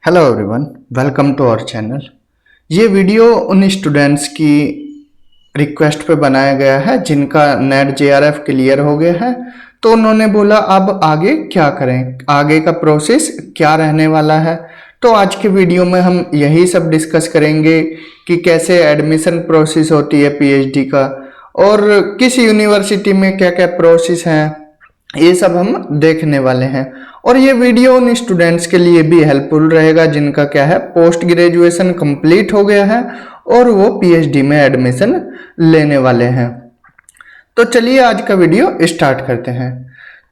Hello everyone, welcome to our channel. ये video उन students की रिक्वेस्ट पे बनाया गया है जिनका नेट जेआरएफ क्लियर हो गया है। तो उन्होंने बोला अब आगे क्या करें, आगे का प्रोसेस क्या रहने वाला है। तो आज के वीडियो में हम यही सब डिस्कस करेंगे कि कैसे एडमिशन प्रोसेस होती है पीएचडी का, और किस यूनिवर्सिटी में क्या क्या प्रोसेस हैं, ये सब हम देखने वाले हैं। और ये वीडियो उन स्टूडेंट्स के लिए भी हेल्पफुल रहेगा जिनका क्या है, पोस्ट ग्रेजुएशन कंप्लीट हो गया है और वो पीएचडी में एडमिशन लेने वाले हैं। तो चलिए आज का वीडियो स्टार्ट करते हैं।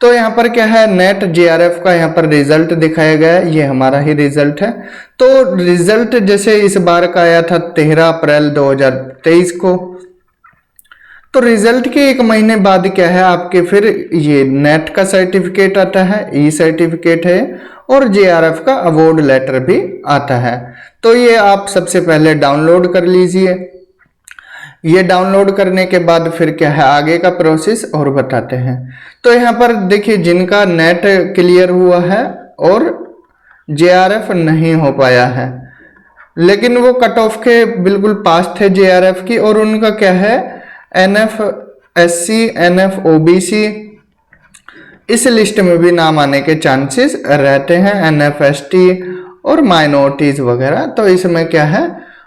तो यहाँ पर क्या है, नेट जेआरएफ का यहाँ पर रिजल्ट दिखाया गया है, ये हमारा ही रिजल्ट है। तो रिजल्ट जैसे इस बार का आया था 13 अप्रैल 2023 को। तो रिजल्ट के एक महीने बाद क्या है, आपके फिर ये नेट का सर्टिफिकेट आता है, ई सर्टिफिकेट है, और जेआरएफ का अवार्ड लेटर भी आता है। तो ये आप सबसे पहले डाउनलोड कर लीजिए। ये डाउनलोड करने के बाद फिर क्या है, आगे का प्रोसेस और बताते हैं। तो यहाँ पर देखिए, जिनका नेट क्लियर हुआ है और जेआरएफ नहीं हो पाया है, लेकिन वो कट ऑफ के बिल्कुल पास थे जेआरएफ की, और उनका क्या है, एनएफएससी एनएफओबीसी इस लिस्ट में भी नाम आने के चांसेस रहते हैं, एनएफएसटी और माइनॉरिटीज वगैरह। तो इसमें क्या है,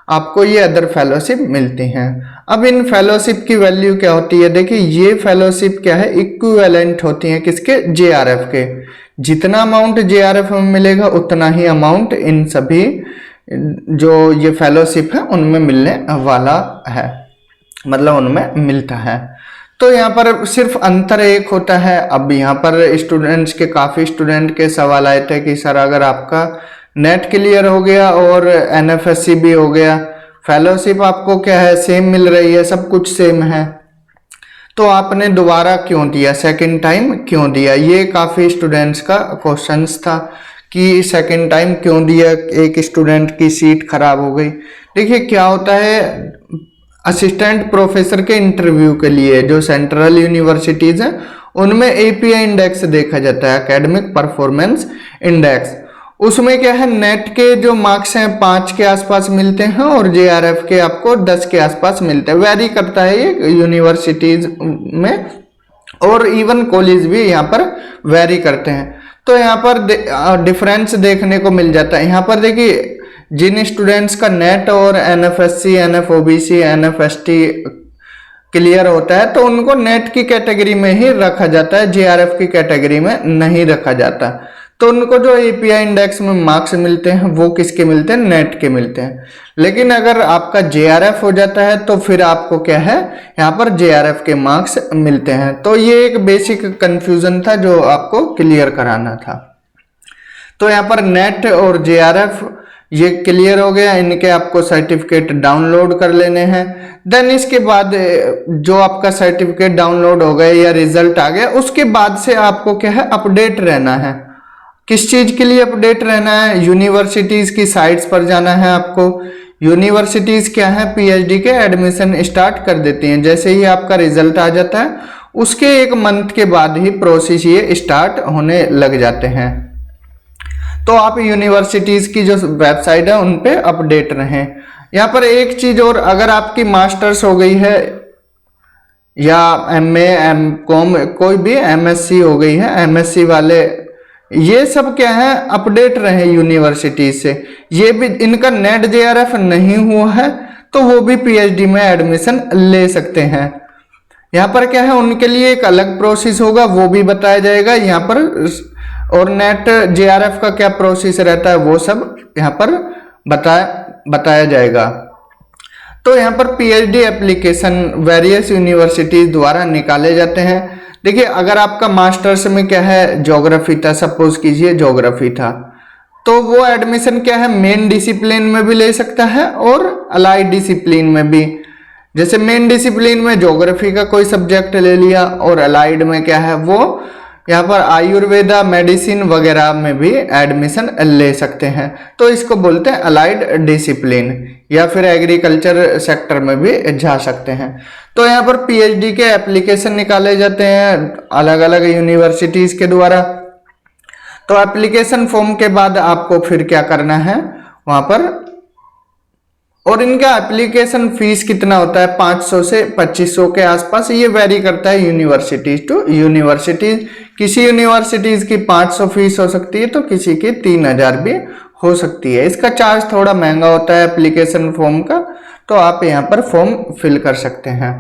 आपको ये अदर फेलोशिप मिलती हैं। अब इन फेलोशिप की वैल्यू क्या होती है, देखिए ये फेलोशिप क्या है, इक्विवेलेंट होती हैं किसके, जेआरएफ के। जितना अमाउंट जेआरएफ में मिलेगा उतना ही अमाउंट इन सभी जो ये फेलोशिप है उनमें मिलने वाला है, मतलब उनमें मिलता है। तो यहाँ पर सिर्फ अंतर एक होता है। अब यहाँ पर स्टूडेंट्स के काफ़ी स्टूडेंट के सवाल आए थे कि सर अगर आपका नेट क्लियर हो गया और एनएफएससी भी हो गया, फेलोशिप आपको क्या है सेम मिल रही है, सब कुछ सेम है, तो आपने दोबारा क्यों दिया, सेकंड टाइम क्यों दिया। ये काफ़ी स्टूडेंट्स का क्वेश्चंस था कि सेकंड टाइम क्यों दिया, एक स्टूडेंट की सीट खराब हो गई। देखिए क्या होता है, असिस्टेंट प्रोफेसर के इंटरव्यू के लिए जो सेंट्रल यूनिवर्सिटीज हैं उनमें एपीआई इंडेक्स देखा जाता है, एकेडमिक परफॉर्मेंस इंडेक्स। उसमें क्या है, नेट के जो मार्क्स हैं 5 के आसपास मिलते हैं और जेआरएफ के आपको 10 के आसपास मिलते हैं। वेरी करता है ये यूनिवर्सिटीज में, और इवन कॉलेज भी यहाँ पर वेरी करते हैं। तो यहाँ पर डिफरेंस देखने को मिल जाता है। यहाँ पर देखिए, जिन स्टूडेंट्स का नेट और एनएफएससी एनएफओबीसी एनएफएसटी क्लियर होता है तो उनको नेट की कैटेगरी में ही रखा जाता है, जेआरएफ की कैटेगरी में नहीं रखा जाता। तो उनको जो एपीआई इंडेक्स में मार्क्स मिलते हैं वो किसके मिलते हैं, नेट के मिलते हैं। लेकिन अगर आपका जेआरएफ हो जाता है तो फिर आपको क्या है, यहाँ पर जेआरएफ के मार्क्स मिलते हैं। तो ये एक बेसिक कंफ्यूजन था जो आपको क्लियर कराना था। तो यहाँ पर नेट और जेआरएफ ये क्लियर हो गया, इनके आपको सर्टिफिकेट डाउनलोड कर लेने हैं। देन इसके बाद जो आपका सर्टिफिकेट डाउनलोड हो गया या रिजल्ट आ गया, उसके बाद से आपको क्या है, अपडेट रहना है। किस चीज के लिए अपडेट रहना है, यूनिवर्सिटीज की साइट्स पर जाना है आपको। यूनिवर्सिटीज क्या है, पीएचडी के एडमिशन स्टार्ट कर देती हैं। जैसे ही आपका रिजल्ट आ जाता है उसके एक मंथ के बाद ही प्रोसेस ये स्टार्ट होने लग जाते हैं। तो आप यूनिवर्सिटीज की जो वेबसाइट है उन पे अपडेट रहें। यहाँ पर एक चीज और, अगर आपकी मास्टर्स हो गई है या एमए एमकॉम कोई भी एमएससी हो गई है, एमएससी वाले ये सब क्या है, अपडेट रहे यूनिवर्सिटी से। ये भी इनका नेट जेआरएफ नहीं हुआ है तो वो भी पीएचडी में एडमिशन ले सकते हैं। यहाँ पर क्या है, उनके लिए एक अलग प्रोसेस होगा, वो भी बताया जाएगा यहाँ पर, और नेट जेआरएफ का क्या प्रोसेस रहता है वो सब यहाँ पर बताया जाएगा। तो यहाँ पर पीएचडी एप्लीकेशन वेरियस यूनिवर्सिटीज द्वारा निकाले जाते हैं। देखिए अगर आपका मास्टर्स में क्या है, ज्योग्राफी था, सपोज कीजिए ज्योग्राफी था, तो वो एडमिशन क्या है, मेन डिसिप्लिन में भी ले सकता है और अलाइड डिसिप्लिन में भी। जैसे मेन डिसिप्लिन में ज्योग्राफी का कोई सब्जेक्ट ले लिया, और अलाइड में क्या है, वो यहाँ पर आयुर्वेदा मेडिसिन वगैरह में भी एडमिशन ले सकते हैं। तो इसको बोलते हैं अलाइड डिसिप्लिन, या फिर एग्रीकल्चर सेक्टर में भी जा सकते हैं। तो यहाँ पर पीएचडी के एप्लीकेशन निकाले जाते हैं अलग अलग यूनिवर्सिटीज के द्वारा। तो एप्लीकेशन फॉर्म के बाद आपको फिर क्या करना है वहां पर, और इनका एप्लीकेशन फीस कितना होता है 500 से 2500 के आसपास, ये वेरी करता है यूनिवर्सिटीज टू यूनिवर्सिटीज। किसी यूनिवर्सिटीज की 500 फीस हो सकती है तो किसी की 3000 भी हो सकती है। इसका चार्ज थोड़ा महंगा होता है एप्लीकेशन फॉर्म का, तो आप यहाँ पर फॉर्म फिल कर सकते हैं।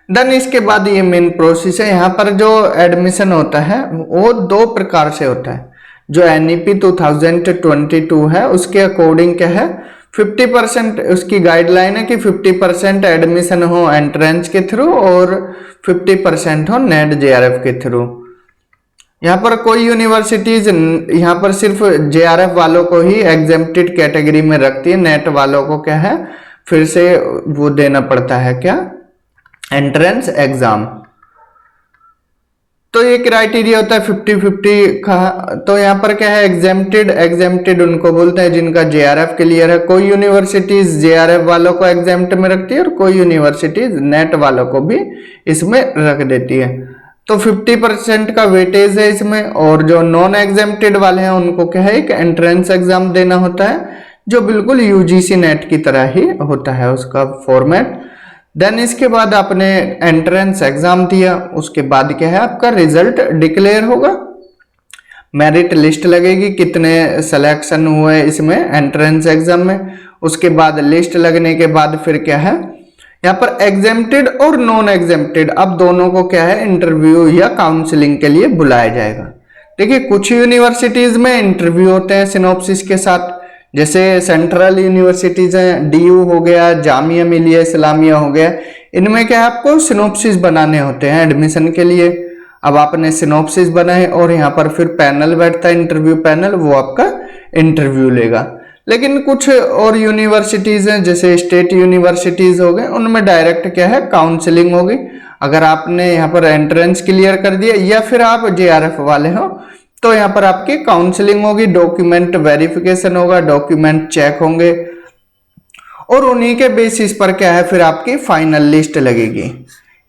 देन इसके बाद ये मेन प्रोसेस है। यहाँ पर जो एडमिशन होता है वो 2 प्रकार से होता है। जो NEP 2022 है उसके अकॉर्डिंग क्या है 50% उसकी गाइडलाइन है कि 50% एडमिशन हो एंट्रेंस के थ्रू और 50% हो नेट JRF के थ्रू। यहाँ पर कोई यूनिवर्सिटीज यहाँ पर सिर्फ JRF वालों को ही एग्जेम्प्टेड कैटेगरी में रखती है, नेट वालों को क्या है फिर से वो देना पड़ता है क्या एंट्रेंस एग्जाम। तो ये क्राइटेरिया होता है 50-50 का। तो यहाँ पर क्या है एग्जेम्प्टेड उनको बोलते हैं जिनका JRF क्लियर है। कोई यूनिवर्सिटीज JRF वालों को एग्जेम्प्ट में रखती है और कोई यूनिवर्सिटीज नेट वालों को भी इसमें रख देती है। तो 50% का वेटेज है इसमें। और जो नॉन एग्जेम्प्टेड वाले हैं उनको क्या है एक एंट्रेंस एग्जाम देना होता है जो बिल्कुल UGC नेट की तरह ही होता है उसका फॉर्मेट। देन इसके बाद आपने एंट्रेंस एग्जाम दिया, उसके बाद क्या है आपका रिजल्ट डिक्लेयर होगा, मेरिट लिस्ट लगेगी कितने सिलेक्शन हुए इसमें एंट्रेंस एग्जाम में। उसके बाद लिस्ट लगने के बाद फिर क्या है यहाँ पर एग्जेम्प्टेड और नॉन एग्जेम्प्टेड अब दोनों को क्या है इंटरव्यू या काउंसलिंग के लिए बुलाया जाएगा। देखिए कुछ यूनिवर्सिटीज में इंटरव्यू होते हैं सिनॉप्सिस के साथ, जैसे सेंट्रल यूनिवर्सिटीज हैं, DU हो गया, जामिया मिलिया इस्लामिया हो गया, इनमें क्या है आपको सिनॉप्सिस बनाने होते हैं एडमिशन के लिए। अब आपने सिनॉप्सिस बनाए और यहाँ पर फिर पैनल बैठता है इंटरव्यू पैनल, वो आपका इंटरव्यू लेगा। लेकिन कुछ और यूनिवर्सिटीज हैं जैसे स्टेट यूनिवर्सिटीज हो गए, उनमें डायरेक्ट क्या है काउंसलिंग होगी। अगर आपने यहाँ पर एंट्रेंस क्लियर कर दिया या फिर आप JRF वाले हो तो यहाँ पर आपकी काउंसलिंग होगी, डॉक्यूमेंट वेरिफिकेशन होगा, डॉक्यूमेंट चेक होंगे और उन्हीं के बेसिस पर क्या है फिर आपकी फाइनल लिस्ट लगेगी।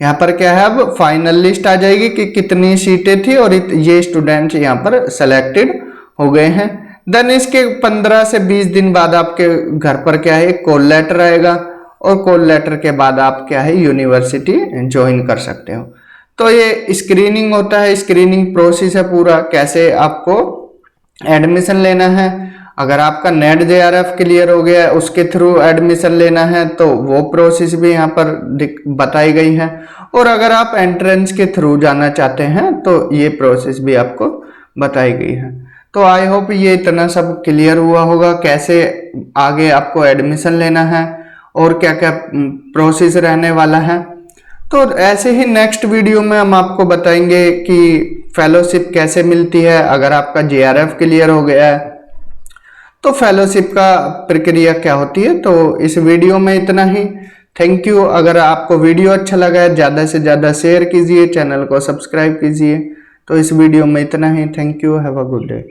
यहाँ पर क्या है अब फाइनल लिस्ट आ जाएगी कि कितनी सीटें थी और ये स्टूडेंट यहाँ पर सेलेक्टेड हो गए हैं। देन इसके 15 से 20 दिन बाद आपके घर पर क्या है एक कॉल लेटर आएगा और कॉल लेटर के बाद आप क्या है यूनिवर्सिटी ज्वाइन कर सकते हो। तो ये स्क्रीनिंग होता है, स्क्रीनिंग प्रोसेस है पूरा कैसे आपको एडमिशन लेना है। अगर आपका नेट JRF क्लियर हो गया है उसके थ्रू एडमिशन लेना है तो वो प्रोसेस भी यहाँ पर बताई गई है, और अगर आप एंट्रेंस के थ्रू जाना चाहते हैं तो ये प्रोसेस भी आपको बताई गई है। तो आई होप ये इतना सब क्लियर हुआ होगा कैसे आगे आपको एडमिशन लेना है और क्या क्या प्रोसेस रहने वाला है। तो ऐसे ही नेक्स्ट वीडियो में हम आपको बताएंगे कि फेलोशिप कैसे मिलती है। अगर आपका JRF क्लियर हो गया है तो फेलोशिप का प्रक्रिया क्या होती है। तो इस वीडियो में इतना ही। Thank you. अगर आपको वीडियो अच्छा लगा है ज़्यादा से ज़्यादा शेयर कीजिए, चैनल को सब्सक्राइब कीजिए। तो इस वीडियो में इतना ही। Thank you. Have a good day.